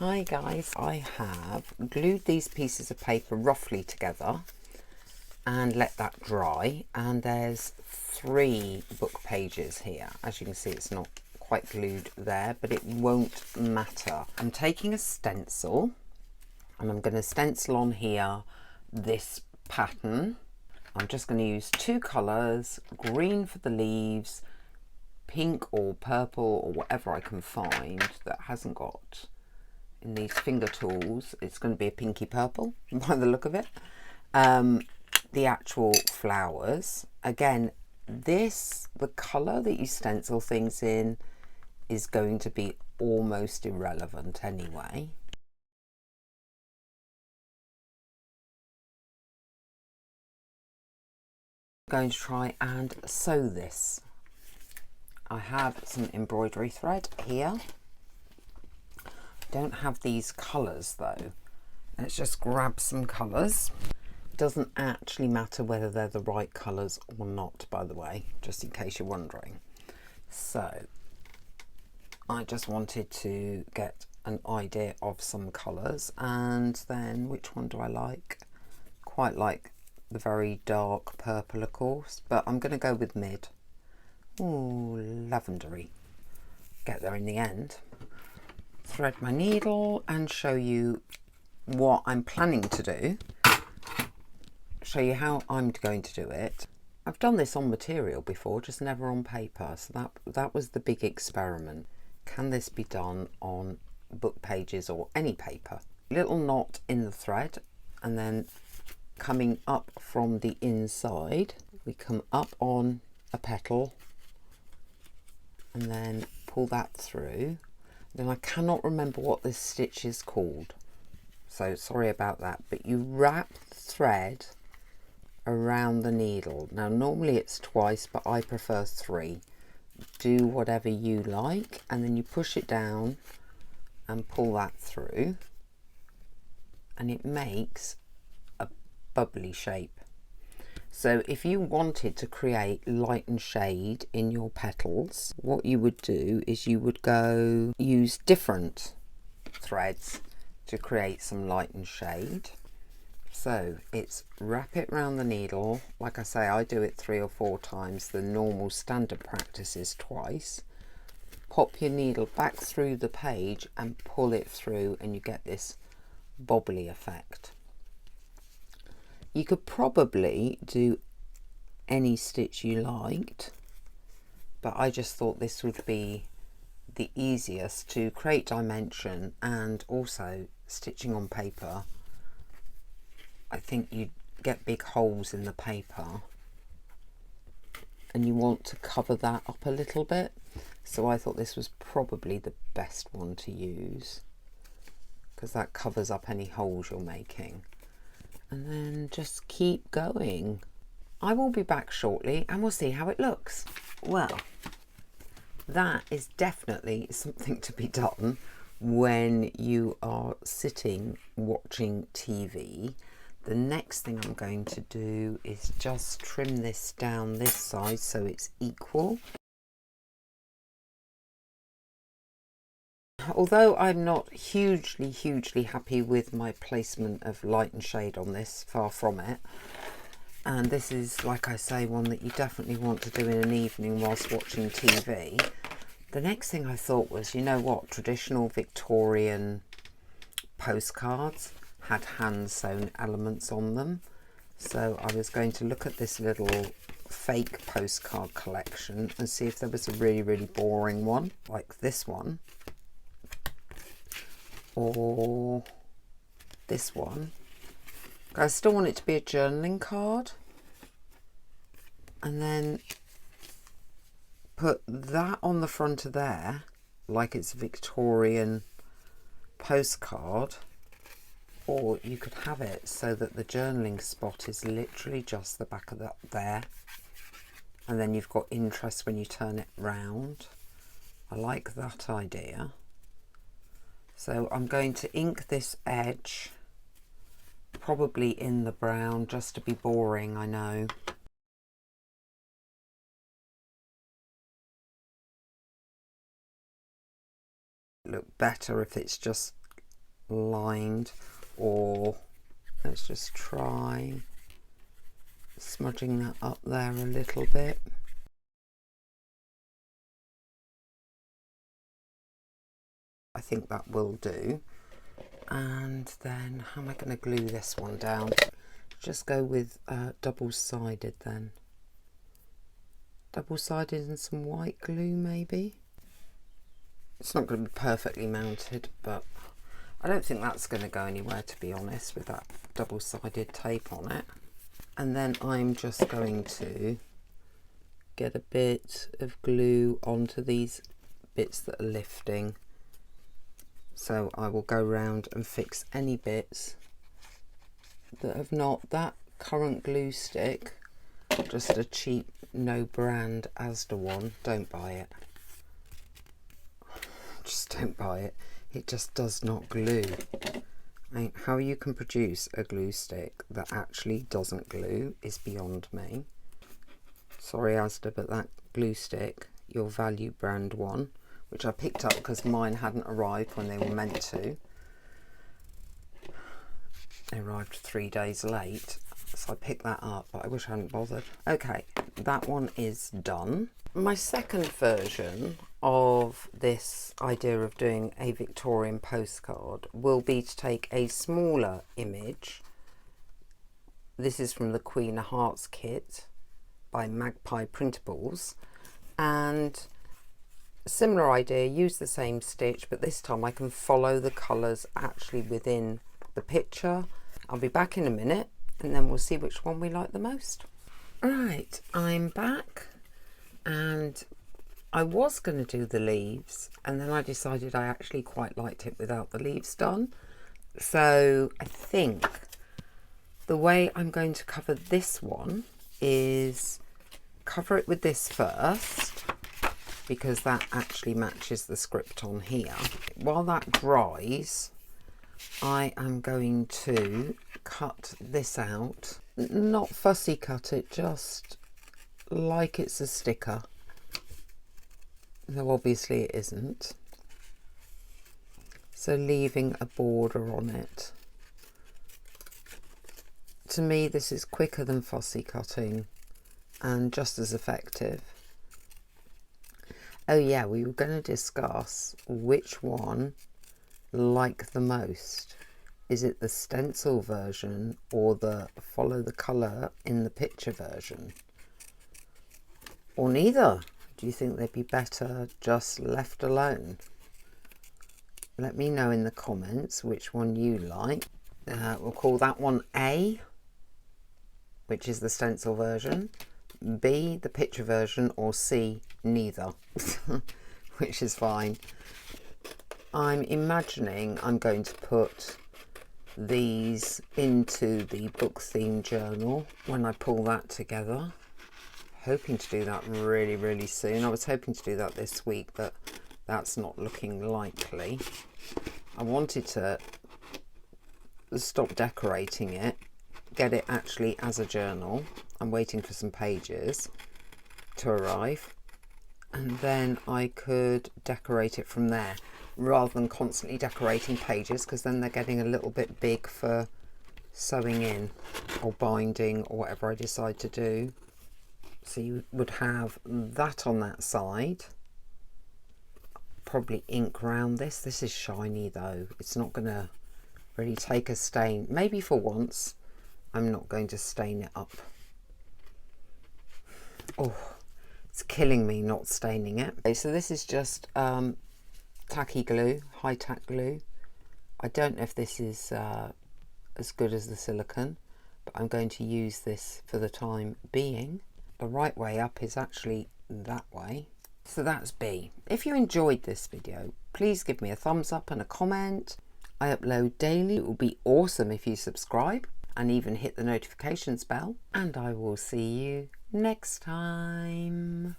Hi guys, I have glued these pieces of paper roughly together and let that dry, and there's 3 book pages here. As you can see, it's not quite glued there, but it won't matter. I'm taking a stencil and I'm going to stencil on here this pattern. I'm just going to use 2 colours, green for the leaves, pink or purple or whatever I can find that hasn't got in these finger tools. It's going to be a pinky purple by the look of it. The actual flowers, again, the colour that you stencil things in is going to be almost irrelevant anyway. I'm going to try and sew this. I have some embroidery thread here. Don't have these colours though. Let's just grab some colours. It doesn't actually matter whether they're the right colours or not, by the way, just in case you're wondering. So I just wanted to get an idea of some colours, and then which one do I like? Quite like the very dark purple, of course, but I'm going to go with mid. Ooh, lavendery. Get there in the end. Thread my needle and show you what I'm planning to do. Show you how I'm going to do it. I've done this on material before, just never on paper, so that was the big experiment. Can this be done on book pages or any paper? Little knot in the thread, and then coming up from the inside, we come up on a petal and then pull that through. Then I cannot remember what this stitch is called, so sorry about that, but you wrap the thread around the needle. Now normally it's twice, but I prefer 3. Do whatever you like, and then you push it down and pull that through, and it makes a bubbly shape. So if you wanted to create light and shade in your petals, what you would do is you would go use different threads to create some light and shade. So it's wrap it round the needle. Like I say, I do it 3 or 4 times. The normal standard practice is twice. Pop your needle back through the page and pull it through, and you get this bobbly effect. You could probably do any stitch you liked, but I just thought this would be the easiest to create dimension, and also stitching on paper. I think you get big holes in the paper and you want to cover that up a little bit, so I thought this was probably the best one to use because that covers up any holes you're making. And then just keep going. I will be back shortly and we'll see how it looks. Well, that is definitely something to be done when you are sitting watching TV. The next thing I'm going to do is just trim this down this side so it's equal. Although I'm not hugely happy with my placement of light and shade on this, far from it, and this is, like I say, one that you definitely want to do in an evening whilst watching TV, the next thing I thought was, you know what, traditional Victorian postcards had hand-sewn elements on them, so I was going to look at this little fake postcard collection and see if there was a really boring one like this one, or this one. I still want it to be a journaling card, and then put that on the front of there like it's a Victorian postcard, or you could have it so that the journaling spot is literally just the back of that there, and then you've got interest when you turn it round. I like that idea. So I'm going to ink this edge, probably in the brown, just to be boring, I know. Look better if it's just lined, or let's just try smudging that up there a little bit. I think that will do. And then how am I going to glue this one down? Just go with double-sided then. Double-sided and some white glue maybe. It's not going to be perfectly mounted, but I don't think that's going to go anywhere, to be honest, with that double-sided tape on it. And then I'm just going to get a bit of glue onto these bits that are lifting. So I will go round and fix any bits that have not. That current glue stick, just a cheap no brand Asda one, don't buy it. Just don't buy it. It just does not glue. I mean, how you can produce a glue stick that actually doesn't glue is beyond me. Sorry Asda, but that glue stick, your value brand one, which I picked up because mine hadn't arrived when they were meant to. They arrived 3 days late, so I picked that up, but I wish I hadn't bothered. Okay, that one is done. My second version of this idea of doing a Victorian postcard will be to take a smaller image. This is from the Queen of Hearts kit by Magpie Printables, and similar idea, use the same stitch, but this time I can follow the colours actually within the picture. I'll be back in a minute and then we'll see which one we like the most. Right, I'm back, and I was going to do the leaves, and then I decided I actually quite liked it without the leaves done. So I think the way I'm going to cover this one is cover it with this first, because that actually matches the script on here. While that dries, I am going to cut this out. Not fussy cut it, just like it's a sticker. Though obviously it isn't. So leaving a border on it. To me, this is quicker than fussy cutting and just as effective. Oh yeah, we were going to discuss which one like the most. Is it the stencil version or the follow the colour in the picture version? Or neither? Do you think they'd be better just left alone? Let me know in the comments which one you like. We'll call that one A, which is the stencil version, B, the picture version, or C, neither, which is fine. I'm imagining I'm going to put these into the book theme journal when I pull that together. Hoping to do that really soon. I was hoping to do that this week, but that's not looking likely. I wanted to stop decorating it, get it actually as a journal. I'm waiting for some pages to arrive, and then I could decorate it from there rather than constantly decorating pages, because then they're getting a little bit big for sewing in or binding or whatever I decide to do. So you would have that on that side. Probably ink around this. This is shiny though. It's not going to really take a stain. Maybe for once I'm not going to stain it up. Oh, it's killing me not staining it. Okay, so this is just tacky glue, high tack glue. I don't know if this is as good as the silicone, but I'm going to use this for the time being. The right way up is actually that way. So that's B. If you enjoyed this video, please give me a thumbs up and a comment. I upload daily. It will be awesome if you subscribe and even hit the notifications bell. And I will see you next time.